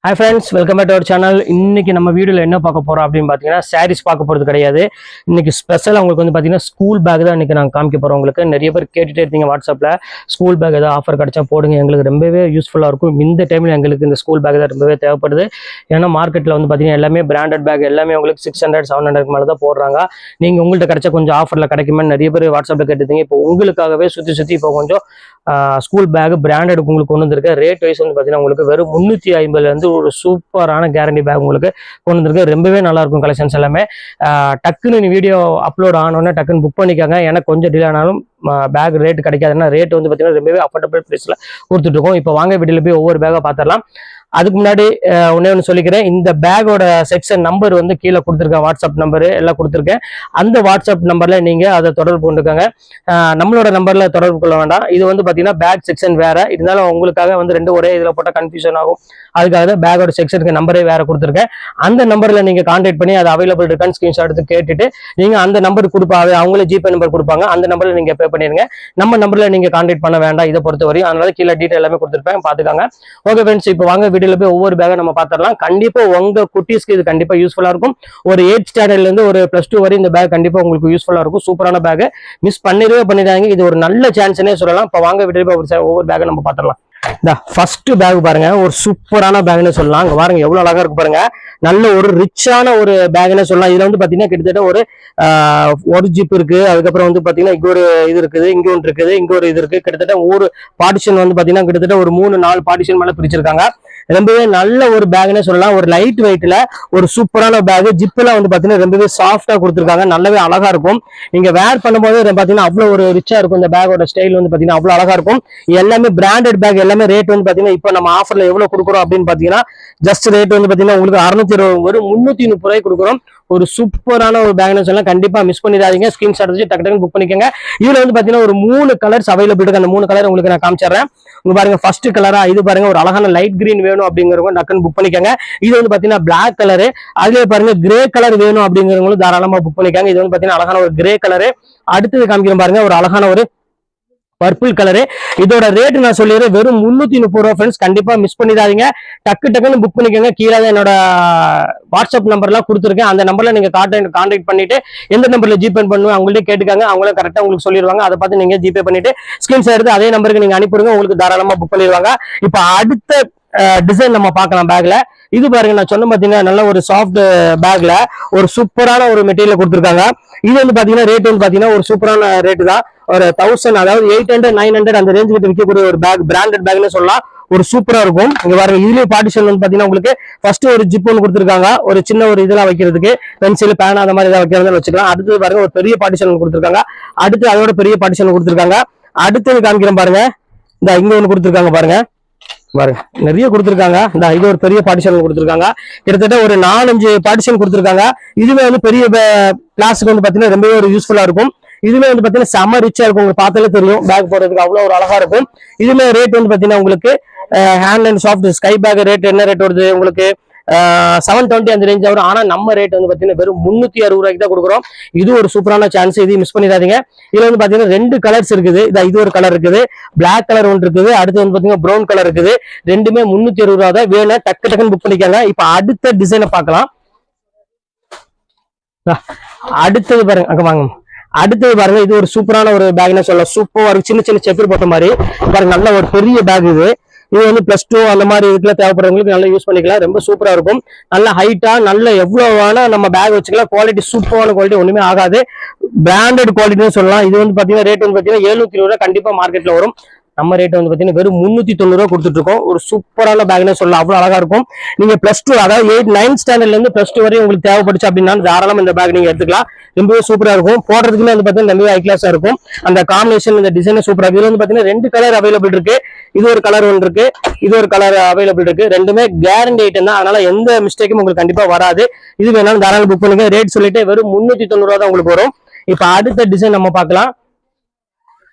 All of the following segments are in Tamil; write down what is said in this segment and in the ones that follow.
Hi friends, welcome back to our channel. இன்னைக்கு நம்ம வீடியோல என்ன பார்க்க போறோம் அப்படின்னு பாத்தீங்கன்னா சாரீஸ் பார்க்க போறது கிடையாது. இன்னைக்கு ஸ்பெஷல் உங்களுக்கு வந்து பாத்தீங்கன்னா ஸ்கூல் பேக் தான் இன்னைக்கு நான் காமிக்க போறோம். உங்களுக்கு நிறைய பேர் கேட்டுட்டே இருக்கீங்க வாட்ஸ்அப்ல ஸ்கூல் பேக் ஏதாவது ஆஃபர் கிடைச்சா போடுங்க, எங்களுக்கு ரொம்பவே யூஸ்ஃபுல்லா இருக்கும். இந்த டைம்ல எங்களுக்கு இந்த ஸ்கூல் பேக் தான் ரொம்பவே தேவைப்படுது. ஏன்னா மார்க்கெட்ல வந்து பாத்தீங்கன்னா எல்லாமே பிராண்டட் பேக் எல்லாமே உங்களுக்கு 600-700 மேல தான் போடுறாங்க. நீங்க உங்கள்கிட்ட கிடைச்சா கொஞ்சம் ஆஃபர்ல கிடைக்குமே நிறைய பேர் வாட்ஸ்அப்ல கேட்டுருந்தீங்க. இப்போ உங்களுக்காகவே சுத்தி இப்போ கொஞ்சம் ஸ்கூல் பேக் பிராண்டட் உங்களுக்கு கொண்டு வந்திருக்கு. ரேட் வைஸ் வந்து பாத்தீங்கன்னா உங்களுக்கு வெறும் 350 இருந்து ஒரு சூப்பரான கேரண்டி பேக் உங்களுக்கு கொண்டு வந்திருக்கு. ரொம்பவே நல்லா இருக்கும் கலெக்ஷன்ஸ் எல்லாமே. டக்குன்னு வீடியோ அப்லோட் ஆனோடனே டக்குன்னு புக் பண்ணிக்காங்க. எனக்கு கொஞ்சம் டிலே ஆனாலும் பேக் ரேட் கிடைக்காதுன்னா ரேட் வந்து பாத்தீங்கன்னா ரொம்பவே அஃபோர்டபுள் பிரைஸ்ல கொடுத்துட்டு இருக்கோம். இப்போ வாங்க வீடியோல போய் ஒவ்வொரு பேக்கா பார்த்துடலாம். அதுக்கு முன்னாடி ஒன்னே ஒன்று சொல்லிக்கிறேன், இந்த பேக்கோட செக்ஷன் நம்பர் வந்து கீழே கொடுத்துருக்கேன், வாட்ஸ்அப் நம்பரு எல்லாம் கொடுத்துருக்கேன். அந்த வாட்ஸ்அப் நம்பர்ல நீங்க அதை தொடர்பு கொண்டுக்கோங்க. நம்மளோட நம்பர்ல தொடர்பு கொள்ள வேண்டாம். இது வந்து பாத்தீங்கன்னா பேக் செக்ஷன் வேற, இருந்தாலும் உங்களுக்காக வந்து ரெண்டு ஒரே இதுல போட்டால் கன்ஃபியூஷன் ஆகும். அதுக்காக தான் பேக்கோட செக்ஷனுக்கு நம்பரே வேற கொடுத்துருக்கேன். அந்த நம்பர்ல நீங்க கான்டாக்ட் பண்ணி அது அவைலபிள் இருக்கான்னு ஸ்கிரீன்ஷாட் எடுத்து கேட்டுட்டு நீங்க அந்த நம்பர் கொடுப்பாங்க, அவங்களே ஜிபே நம்பர் கொடுப்பாங்க, அந்த நம்பர்ல நீங்க பே பண்ணிருங்க. நம்ம நம்பர்ல நீங்க கான்டாக்ட் பண்ண வேண்டாம் இதை பொறுத்த வரையும். அதனால கீழே டீட்டெயில் எல்லாமே கொடுத்துருப்பேன், பாத்துக்காங்க. ஓகே ஃப்ரெண்ட்ஸ், இப்போ வாங்க வீடியோல போய் ஒவ்வொரு பேக்கை நம்ம பார்த்துடலாம். கண்டிப்பா உங்க குட்டீஸ்க்கு இது கண்டிப்பா யூஸ்ஃபுல்லா இருக்கும். ஒரு 8th ஸ்டாண்டர்ட்ல இருந்து ஒரு +2 வரை இந்த பேக் கண்டிப்பா உங்களுக்கு யூஸ்ஃபுல்லா இருக்கும். சூப்பரான பேக், மிஸ் பண்ணிடாதீங்க. இது ஒரு நல்ல சான்ஸ்னே சொல்லலாம். இப்போ வாங்க வீடியோல ஒவ்வொரு பேக்கை நம்ம பார்த்துடலாம். இந்த ஃபர்ஸ்ட் பேக் பாருங்க, ஒரு சூப்பரான பேக்னு சொல்லலாம். அங்க பாருங்க எவ்வளவு அழகா இருக்கு பாருங்க. நல்ல ஒரு ரிச்சான ஒரு பேக்னு சொல்லலாம். இதுல வந்து பாத்தீங்கன்னா கிட்டத்தட்ட ஒரு ஜிப் இருக்கு. அதுக்கப்புறம் வந்து பாத்தீங்கன்னா இங்க ஒரு இது இருக்குது, இங்க ஒன்று இருக்குது, இங்க ஒரு இது இருக்கு. கிட்டத்தட்ட ஒரு பார்ட்டிஷன் வந்து பாத்தீங்கன்னா கிட்டத்தட்ட ஒரு 3-4 பார்ட்டிஷன் மேல பிரிச்சிருக்காங்க. ரொம்பவே நல்ல ஒரு பேக்னே சொல்லலாம். ஒரு லைட் வெயிட்ல ஒரு சூப்பரான பேக். ஜிப் எல்லாம் வந்து பாத்தீங்கன்னா ரொம்பவே சாஃப்டா கொடுத்துருக்காங்க. நல்லாவே அழகா இருக்கும். நீங்க வேர் பண்ணும்போது பாத்தீங்கன்னா அவ்வளவு ஒரு ரிச்சா இருக்கும். இந்த பேக்கோட ஸ்டைல் வந்து பாத்தீங்கன்னா அவ்வளவு அழகா இருக்கும். எல்லாமே பிராண்டட் பேக். எல்லாமே ரேட் வந்து பாத்தீங்கன்னா இப்போ நம்ம ஆஃபர்ல எவ்வளவு கொடுக்குறோம் அப்படின்னு பாத்தீங்கன்னா ஜஸ்ட் ரேட் வந்து பாத்தீங்கன்னா உங்களுக்கு 620 ஒரு 330 ரூபாய் கொடுக்குறோம். ஒரு சூப்பரான ஒரு பேக்னு சொல்லலாம். கண்டிப்பா மிஸ் பண்ணிடாதீங்க. ஸ்கிரீன்ஷாட் எடுத்து டக்கு புக் பண்ணிக்கோங்க. இதுல வந்து பாத்தீங்கன்னா ஒரு 3 கலர்ஸ் அவைலபிள் இருக்கு. அந்த 3 கலர் உங்களுக்கு நான் காமிச்சிடுறேன். இங்க பாருங்க, ஃபர்ஸ்ட் கலரா இது பாருங்க, ஒரு அழகான லைட் கிரீன் வேணும் அப்படிங்கிறவங்க டக்குன்னு புக் பண்ணிக்கோங்க. இது வந்து பாத்தீங்கன்னா பிளாக் கலரு. அதுலயே பாருங்க கிரே கலர் வேணும் அப்படிங்கிறவங்களும் தாராளமா புக் பண்ணிக்காங்க. இது வந்து பாத்தீங்கன்னா அழகான ஒரு கிரே கலரு. அடுத்தது காமிக்கிறோம் பாருங்க, ஒரு அழகான ஒரு பர்பிள் கலரு. இதோட ரேட் நான் சொல்லிடுறேன், வெறும் 330 ரூபா. ஃப்ரெண்ட்ஸ் கண்டிப்பா மிஸ் பண்ணிடாதீங்க. டக்குன்னு புக் பண்ணிக்கோங்க. கீழே என்னோட வாட்ஸ்அப் நம்பர்லாம் கொடுத்துருக்கேன். அந்த நம்பர்ல நீங்க கான்டாக்ட் பண்ணிட்டு எந்த நம்பர்ல ஜிபே பண்ணுவேன் அவங்கள்ட்ட கேட்டுக்காங்க. அவங்களே கரெக்டா உங்களுக்கு சொல்லிடுவாங்க. அதை பார்த்து நீங்க ஜிபே பண்ணிட்டு ஸ்கிரீன்ஷாட் எடுத்து அதே நம்பருக்கு நீங்க அனுப்பிடுங்க. உங்களுக்கு தாராளமா புக் பண்ணிடுவாங்க. இப்ப அடுத்த டிசைன் நம்ம பார்க்கலாம் பேக்ல. இது பாருங்க, நான் சொன்ன பாத்தீங்கன்னா நல்ல ஒரு சாஃப்ட் பேக்ல ஒரு சூப்பரான ஒரு மெட்டீரியல் கொடுத்துருக்காங்க. இது வந்து பாத்தீங்கன்னா ரேட் வந்து பாத்தீங்கன்னா ஒரு சூப்பரான ரேட்டு தான். ஒரு 1000, அதாவது 800-900 அந்த ரேஞ்ச் கிட்ட விற்கக்கூடிய ஒரு பேக், பிராண்டட் பேக்னு சொல்லலாம். ஒரு சூப்பரா இருக்கும். இங்க பாருங்க, இதுலயே பார்ட்டிஷன் வந்து பாத்தீங்கன்னா உங்களுக்கு ஃபர்ஸ்ட் ஒரு ஜிப் ஒன்று கொடுத்துருக்காங்க. ஒரு சின்ன ஒரு இதெல்லாம் வைக்கிறதுக்கு, பென்சில் பேன் அந்த மாதிரி ஏதாவது வைக்கிறதுன்னு வச்சுக்கலாம். அடுத்தது பாருங்க ஒரு பெரிய பார்ட்டிஷன் கொடுத்துருக்காங்க. அடுத்து அதோட பெரிய பார்ட்டிஷன் கொடுத்துருக்காங்க. அடுத்தது காமிக்கிறேன் பாருங்க, இந்த இங்க ஒன்று கொடுத்துருக்காங்க பாருங்க. பாருங்க நிறைய கொடுத்துருக்காங்க. இந்த இது ஒரு பெரிய பார்ட்டிஷன் கொடுத்துருக்காங்க. கிட்டத்தட்ட ஒரு 4-5 பார்ட்டிஷன் கொடுத்துருக்காங்க. இதுவே வந்து பெரிய கிளாஸுக்கு வந்து பாத்தீங்கன்னா ரொம்பவே ஒரு யூஸ்ஃபுல்லா இருக்கும். இதுல வந்து பாத்தீங்கன்னா செம ரிச்சா இருக்கும். உங்களுக்கு பார்த்தாலே தெரியும், பேக் போடுறதுக்கு அவ்வளவு ஒரு அழகா இருக்கும். இதுல ரேட் வந்து பாத்தீங்கன்னா உங்களுக்கு hand and soft sky bag rate என்ன ரேட் வருது உங்களுக்கு 720 அந்த ரேஞ்ச் வரும். ஆனா நம்ம ரேட் வந்து பாத்தீங்கன்னா வெறும் 360 ரூபாய்க்கு தான் கொடுக்குறோம். இது ஒரு சூப்பரான சான்ஸ், இதையும் மிஸ் பண்ணிடாதீங்க. இதுல வந்து பாத்தீங்கன்னா 2 கலர்ஸ் இருக்குது. இது ஒரு கலர் இருக்குது, பிளாக் கலர் ஒன்று இருக்குது. அடுத்து வந்து பாத்தீங்கன்னா ப்ரௌன் கலர் இருக்குது. ரெண்டுமே 360 ரூபா தான். வேணும் டக்குன்னு புக் பண்ணிக்காங்க. இப்ப அடுத்த டிசைனை பார்க்கலாம். அடுத்தது பாருங்க, அங்க வாங்க. அடுத்தது பாருங்க, இது ஒரு சூப்பரான ஒரு பேக்னு சொல்லலாம். சூப்பரா ஒரு சின்ன செப்பர் போட்ட மாதிரி பாருங்க. நல்ல ஒரு பெரிய பேக் இது. இது வந்து +2 அந்த மாதிரி இதுல தேவைப்படுறவங்களுக்கு நல்லா யூஸ் பண்ணிக்கலாம். ரொம்ப சூப்பரா இருக்கும். நல்ல ஹைட்டா நல்ல எவ்வளவு வேணா நம்ம பேக் வச்சுக்கலாம். குவாலிட்டி சூப்பரான குவாலிட்டி, ஒண்ணுமே ஆகாது. பிராண்டட் குவாலிட்டின்னு சொல்லலாம். இது வந்து பாத்தீங்கன்னா ரேட் வந்து பாத்தீங்கன்னா 720 ரூபாய் கண்டிப்பா மார்க்கெட்ல வரும். நம்ம ரேட் வந்து பாத்தீங்கன்னா வெறும் 390 ரூபா கொடுத்துட்டு இருக்கோம். ஒரு சூப்பரான பேக்னே சொல்லலாம். அவ்வளவு அழகா இருக்கும். நீங்க +2 அதாவது 9th ஸ்டாண்டர்ட்ல இருந்து +2 வரை உங்களுக்கு தேவைப்படுச்சு அப்படின்னா தாராளமா இந்த பேக் நீங்க எடுத்துக்கலாம். ரொம்பவே சூப்பரா இருக்கும். போடுறதுக்குமே வந்து பாத்தீங்கன்னா ரொம்பவே ஹை கிளாஸா இருக்கும். அந்த காம்பினேஷன் இந்த டிசைன் சூப்பரா இருக்கு. இதுல வந்து பாத்தீங்கன்னா 2 கலர் அவைலபிள் இருக்கு. இது ஒரு கலர் ஒன்று இருக்கு, இது ஒரு கலர் அவைலபிள் இருக்கு. ரெண்டுமே கேரண்டி ஐட்டம் தான். அதனால எந்த மிஸ்டேக்கும் உங்களுக்கு கண்டிப்பா வராது. இது வேணாலும் தாராளம் புக் பண்ணுங்க. ரேட் சொல்லிட்டு வெறும் 390 ரூபா தான் உங்களுக்கு வரும். இப்ப அடுத்த டிசைன் நம்ம பார்க்கலாம்.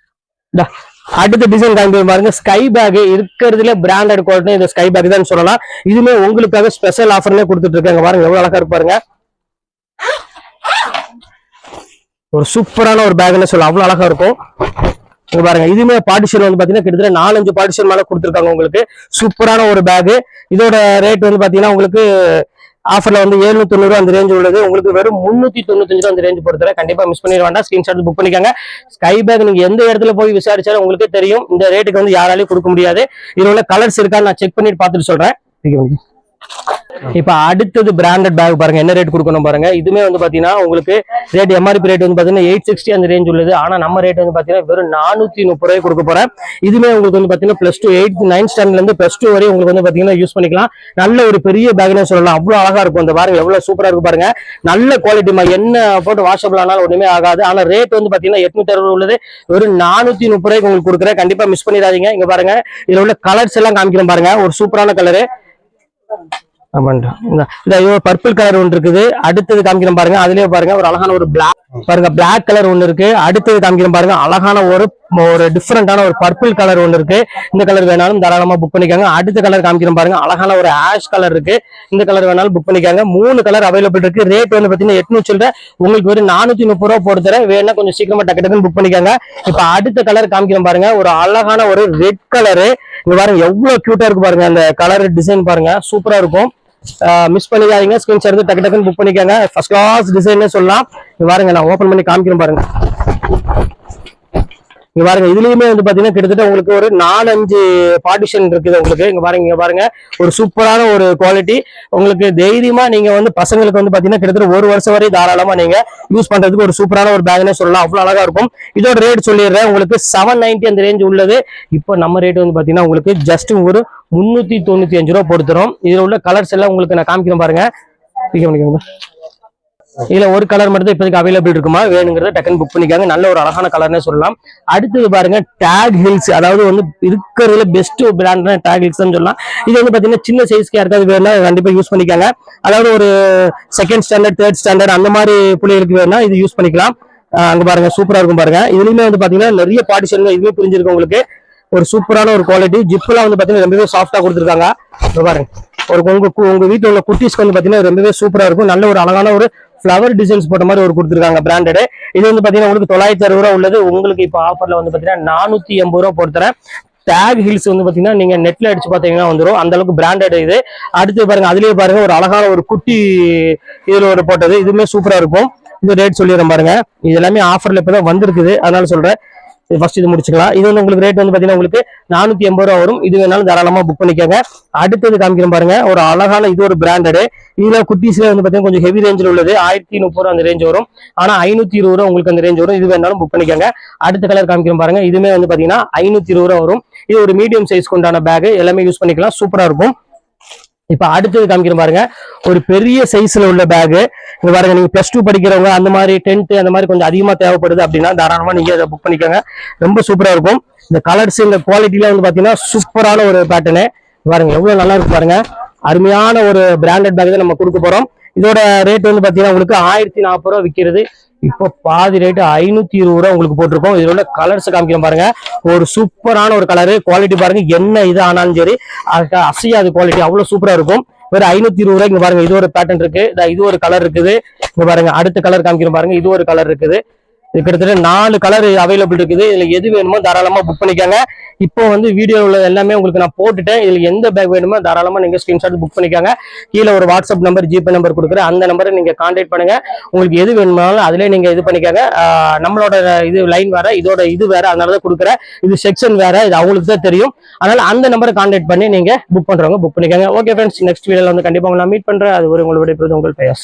அடுத்த டிசைன் காமிக்க பாருங்க, ஸ்கை பேக் இருக்கிறதுல பிராண்டட் குவாலிட்டி இந்த ஸ்கை பேக் தான் சொல்லலாம். இதுமே உங்களுக்காக ஸ்பெஷல் ஆஃபர்ல கொடுத்துட்டு இருக்காங்க. பாருங்க எவ்வளவு அழகா இருக்கு பாருங்க. ஒரு சூப்பரான ஒரு பேக்னு சொல்லலாம். அவ்வளவு அழகா இருக்கும். இங்க பாருங்க இதுவுமே பார்ட்டிஷன் வந்து பாத்தீங்கன்னா கிட்டத்தட்ட 4-5 பார்ட்டிஷன் மேல கொடுத்துருக்காங்க உங்களுக்கு. சூப்பரான ஒரு பேக். இதோட ரேட் வந்து பாத்தீங்கன்னா உங்களுக்கு ஆஃபர்ல வந்து 790 அந்த ரேஞ்ச் உள்ளது. உங்களுக்கு வெறும் 395 அந்த ரேஞ்ச் பொறுத்தவரை கண்டிப்பா மிஸ் பண்ணிட வேண்டாம். ஸ்கிரீன்ஷாட் புக் பண்ணிக்கோங்க. ஸ்கை பேக் நீங்க எந்த இடத்துல போய் விசாரிச்சாலும் உங்களுக்கே தெரியும் இந்த ரேட்டுக்கு வந்து யாராலையும் கொடுக்க முடியாது. இதுல உள்ள கலர்ஸ் இருக்கான்னு நான் செக் பண்ணிட்டு பார்த்துட்டு சொல்றேன். இப்ப அடுத்தது பிராண்டட் பேக் பாருங்க என்ன ரேட் கொடுக்கணும் பாருங்க. இதுமே வந்து பாத்தீங்கன்னா உங்களுக்கு ரேட் எம்ஆர்பி ரேட் வந்து பாத்தீங்கன்னா 860 அந்த ரேஞ்ச் உள்ளது. ஆனா நம்ம ரேட் வந்து பாத்தீங்கன்னா வெறும் 430 ரூபாய் கொடுக்க போறேன். இதுமே உங்களுக்கு வந்து பாத்தீங்கன்னா +2 8 9 ஸ்டாண்டர்ட்ல இருந்து +2 வரை உங்களுக்கு வந்து பாத்தீங்கன்னா யூஸ் பண்ணிக்கலாம். நல்ல ஒரு பெரிய பேக்னே சொல்லலாம். அவ்வளவு அழகா இருக்கும். இந்த பாருங்க எவ்வளவு சூப்பரா இருக்கு பாருங்க. நல்ல குவாலிட்டிமா. என்ன போட்டு வாஷபிள் ஆனாலும் ஒண்ணுமே ஆகாது. ஆனா ரேட் வந்து பாத்தீங்கன்னா 860 உள்ளது. வெறும் 430 ரூபாய்க்கு உங்களுக்கு கொடுக்குறேன். கண்டிப்பா மிஸ் பண்ணிடாதீங்க. இங்க பாருங்க இதுல உள்ள கலர்ஸ் எல்லாம் காமிக்கிறேன் பாருங்க. ஒரு சூப்பரான கலரு. பர்பிள் கலர் ஒன்று இருக்குது. அடுத்தது காமிக்கிறேன் பாருங்க. அதுலயே பாருங்க ஒரு அழகான ஒரு பிளாக் பாருங்க பிளாக் கலர் ஒன்று இருக்கு. அடுத்தது காமிக்கிறேன் பாருங்க அழகான ஒரு டிஃபரெண்டான ஒரு பர்பிள் கலர் ஒன்று இருக்கு. இந்த கலர் வேணாலும் தாராளமா புக் பண்ணிக்காங்க. அடுத்த கலர் காமிக்கிறேன் பாருங்க அழகான ஒரு ஆஷ் கலர் இருக்கு. இந்த கலர் வேணாலும் புக் பண்ணிக்காங்க. 3 கலர் அவைலபிள் இருக்கு. ரேட் வந்து பாத்தீங்கன்னா 800 சொல்ற உங்களுக்கு ஒரு 430 ரூபாய் போடுற வேணா கொஞ்சம் சீக்கிரமா டக்கு டக்குன்னு புக் பண்ணிக்காங்க. இப்ப அடுத்த கலர் காமிக்கிறேன் பாருங்க ஒரு அழகான ஒரு ரெட் கலரு. இங்க பாருங்க எவ்வளவு கியூட்டா இருக்கு பாருங்க. அந்த கலர் டிசைன் பாருங்க சூப்பரா இருக்கும். மிஸ் பண்ணிக்காதீங்க. ஸ்கிரீன்ஷாட் எடுத்து டக்கு டக்குன்னு புக் பண்ணிக்காங்க. ஃபர்ஸ்ட் கிளாஸ் டிசைன் சொல்லலாம். இங்க பாருங்க நான் ஓபன் பண்ணி காமிக்கிறேன் பாருங்க. இங்க பாருங்க இதுலயுமே வந்து பாத்தீங்கன்னா கிட்டத்தட்ட உங்களுக்கு ஒரு 4-5 பார்ட்டிஷன் இருக்குது உங்களுக்கு. இங்க பாருங்க ஒரு சூப்பரான ஒரு குவாலிட்டி. உங்களுக்கு தைரியமா நீங்க வந்து பசங்களுக்கு வந்து பாத்தீங்கன்னா கிட்டத்தட்ட 1 வருஷம் வரை தாராளமா நீங்க யூஸ் பண்றதுக்கு ஒரு சூப்பரான ஒரு பேக்னே சொல்லலாம். அவ்வளவு அழகா இருக்கும். இதோட ரேட் சொல்லிடுறேன் உங்களுக்கு 790 அந்த ரேஞ்ச் உள்ளது. இப்போ நம்ம ரேட் வந்து பாத்தீங்கன்னா உங்களுக்கு ஜஸ்ட் ஒரு 395 ரூபாய் போடுத்துறோம். இதுல உள்ள கலர்ஸ் எல்லாம் உங்களுக்கு நான் காமிக்கிறேன் பாருங்க. இதுல ஒரு கலர் மட்டும் தான் இப்போதைக்கு அவைலபிள் இருக்குமா. வேணுங்கிறத டக்குன்னு புக் பண்ணிக்காங்க. நல்ல ஒரு அழகான கலர்னே சொல்லலாம். அடுத்தது பாருங்க டேக் ஹில்ஸ். அதாவது வந்து இருக்கிறதுல பெஸ்ட் பிராண்ட் டேக் ஹில்ஸ் சொல்லலாம். இது வந்து பாத்தீங்கன்னா சின்ன சைஸ்க்கு யாருக்காவது வேணா கண்டிப்பா யூஸ் பண்ணிக்காங்க. அதாவது ஒரு 2nd ஸ்டாண்டர்ட் 3rd ஸ்டாண்டர்ட் அந்த மாதிரி பிள்ளைகளுக்கு வேணா இது யூஸ் பண்ணிக்கலாம். அங்க பாருங்க சூப்பரா இருக்கும் பாருங்க. இதுலயுமே வந்து பாத்தீங்கன்னா நிறைய பார்ட்டிஷன் இதுவே புரிஞ்சிருக்கு உங்களுக்கு. ஒரு சூப்பரான ஒரு குவாலிட்டி. ஜிப்லாம் வந்து பாத்தீங்கன்னா ரொம்பவே சாஃப்டா கொடுத்துருக்காங்க. பாருங்க உங்க வீட்டுல உள்ள குட்டீஸ்க்கு வந்து பாத்தீங்கன்னா ரொம்பவே சூப்பரா இருக்கும். நல்ல ஒரு அழகான ஒரு ஃபிளவர் டிசைன்ஸ் போட்ட மாதிரி ஒரு கொடுத்துருக்காங்க பிராண்டட். இது வந்து பாத்தீங்கன்னா உங்களுக்கு 960 ரூபாய் உள்ளது. உங்களுக்கு இப்போ ஆஃபர்ல வந்து பாத்தீங்கன்னா 480 ரூபாய் போட்டுறேன். டேக் ஹில்ஸ் வந்து பாத்தீங்கன்னா நீங்க நெட்ல அடிச்சு பாத்தீங்கன்னா வந்துடும். அந்த அளவுக்கு பிராண்டட் இது. அடுத்து பாருங்க அதுலயே பாருங்க ஒரு அழகான ஒரு குட்டி இதுல ஒரு போட்டது. இதுவுமே சூப்பரா இருக்கும். இது ரேட் சொல்லிடுறேன் பாருங்க. இது எல்லாமே ஆஃபர்ல இப்பதான் வந்திருக்குது. அதனால சொல்றேன் ஃபர்ஸ்ட் இது முடிச்சுக்கலாம். இது வந்து உங்களுக்கு ரேட் வந்து பாத்தீங்கன்னா உங்களுக்கு 480 ரூபாய் வரும். இது வேணாலும் தாராளமா புக் பண்ணிக்கோங்க. அடுத்தது காமிக்கிறேன் பாருங்க ஒரு அழகான இது ஒரு பிராண்டட். இதுல குட்டீஸ்ல வந்து பாத்தீங்கன்னா கொஞ்சம் ஹெவி ரேஞ்சில் உள்ளது. 1030 அந்த ரேஞ்ச் வரும். ஆனா 520 ரூபாய் உங்களுக்கு அந்த ரேஞ்ச் வரும். இது வேணாலும் புக் பண்ணிக்கோங்க. அடுத்த கலர் காமிக்கிறேன் பாருங்க. இதுமே வந்து பாத்தீங்கன்னா 520 ரூபாய் வரும். இது ஒரு மீடியம் சைஸ் கொண்டான பேக். எல்லாமே யூஸ் பண்ணிக்கலாம். சூப்பரா இருக்கும். இப்ப அடுத்தது காமிக்கிறேன் பாருங்க ஒரு பெரிய சைஸ்ல உள்ள பேக். இங்க பாருங்க நீங்க +2 படிக்கிறவங்க அந்த மாதிரி 10th அந்த மாதிரி கொஞ்சம் அதிகமா தேவைப்படுது அப்படின்னா தாராளமா நீங்க அதை புக் பண்ணிக்கோங்க. ரொம்ப சூப்பரா இருக்கும். இந்த கலர்ஸ் இந்த குவாலிட்டில வந்து பாத்தீங்கன்னா சூப்பரான ஒரு பேட்டர்னு. பாருங்க எவ்வளவு நல்லா இருக்கு பாருங்க. அருமையான ஒரு பிராண்டட் பேக் தான் நம்ம கொடுக்க போறோம். இதோட ரேட் வந்து பாத்தீங்கன்னா உங்களுக்கு 1040 ரூபாய் விற்கிறது. இப்போ பாதி ரேட்டு 520 ரூபாய் உங்களுக்கு போட்டிருக்கோம். இதுல உள்ள கலர்ஸ் காமிக்கிறேன் பாருங்க. ஒரு சூப்பரான ஒரு கலரு. குவாலிட்டி பாருங்க என்ன இது ஆனாலும் சரி அசையாது குவாலிட்டி. அவ்வளவு சூப்பரா இருக்கும். ஒரு 520 ரூபாய். இங்க பாருங்க இது ஒரு பேட்டர்ன் இருக்கு. இது ஒரு கலர் இருக்குது. இங்க பாருங்க அடுத்த கலர் காமிக்கிறேன் பாருங்க. இது ஒரு கலர் இருக்குது. இது கிட்டத்தட்ட 4 கலர் அவைலபிள் இருக்குது. இதுல எது வேணுமோ தாராளமா புக் பண்ணிக்காங்க. இப்போ வந்து வீடியோ உள்ள எல்லாமே உங்களுக்கு நான் போட்டுட்டேன். இதுல எந்த பேக் வேணுமோ தாராளமா நீங்க ஸ்கிரீன்ஷாட் புக் பண்ணிக்காங்க. கீழே ஒரு வாட்ஸ்அப் நம்பர் ஜிபே நம்பர் கொடுக்குறேன். அந்த நம்பரை நீங்க கான்டாக்ட் பண்ணுங்க. உங்களுக்கு எது வேணுமானாலும் அதுல நீங்க இது பண்ணிக்காங்க. நம்மளோட இது லைன் வேற இதோட இது வேற. அதனாலதான் கொடுக்குறேன். இது செக்ஷன் வேற. இது அவங்களுக்கு தான் தெரியும். அதனால அந்த நம்பரை கான்டாக்ட் பண்ணி நீங்க புக் பண்றவங்க புக் பண்ணிக்காங்க. ஓகே ஃப்ரெண்ட்ஸ் நெக்ஸ்ட் வீடியோல வந்து கண்டிப்பா உங்களை மீட் பண்றேன். அது ஒரு உங்களுடைய உங்கள் பெயர்.